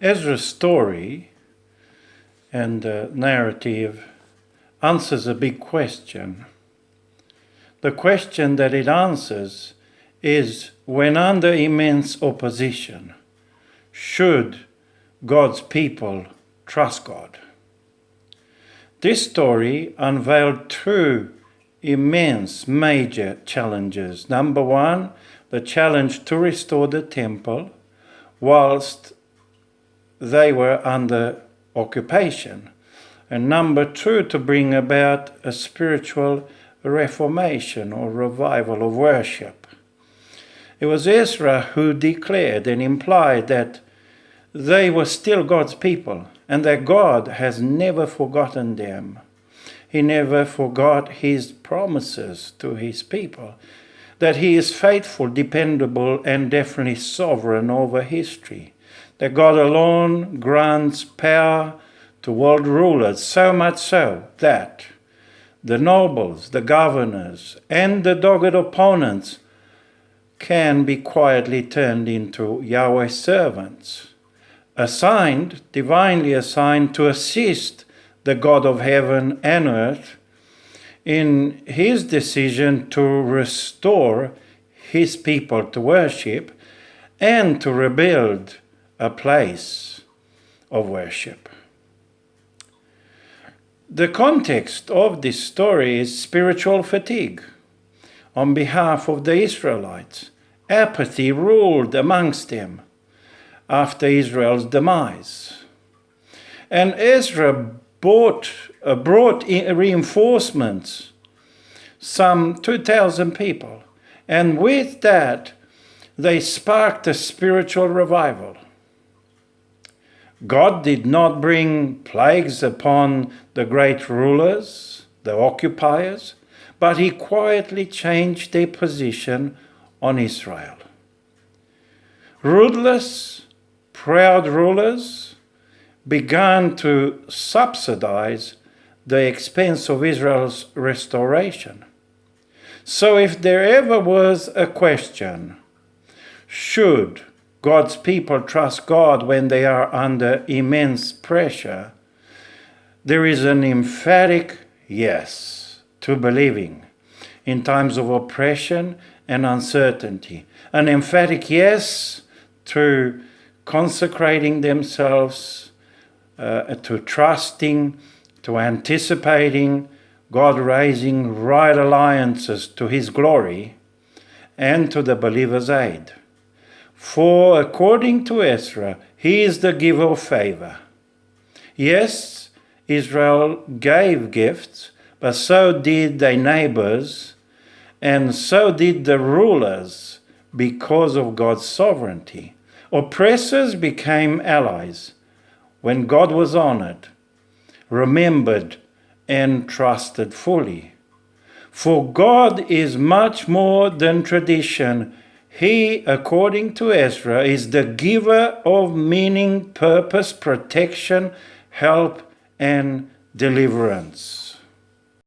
Ezra's story and narrative answers a big question. The question that it answers is, when under immense opposition, should God's people trust God? This story unveiled two immense major challenges. Number one, the challenge to restore the temple whilst they were under occupation. And number two, to bring about a spiritual reformation or revival of worship. It was Ezra who declared and implied that they were still God's people and that God has never forgotten them. He never forgot his promises to his people, that he is faithful, dependable, and definitely sovereign over history, that God alone grants power to world rulers, so much so that the nobles, the governors, and the dogged opponents can be quietly turned into Yahweh's servants, divinely assigned to assist the God of heaven and earth in his decision to restore his people to worship and to rebuild a place of worship. The context of this story is spiritual fatigue on behalf of the Israelites. Apathy ruled amongst them after Israel's demise. And Ezra brought reinforcements, some 2,000 people. And with that, they sparked a spiritual revival. God did not bring plagues upon the great rulers, the occupiers, but he quietly changed their position on Israel. Ruthless, proud rulers began to subsidize the expense of Israel's restoration. So if there ever was a question, should God's people trust God when they are under immense pressure, there is an emphatic yes to believing in times of oppression and uncertainty. An emphatic yes to consecrating themselves, to trusting, to anticipating God raising right alliances to his glory and to the believer's aid. For according to Ezra, he is the giver of favor. Yes, Israel gave gifts, but so did their neighbors, and so did the rulers because of God's sovereignty. Oppressors became allies when God was honored, remembered, and trusted fully. For God is much more than tradition. He, according to Ezra, is the giver of meaning, purpose, protection, help, and deliverance.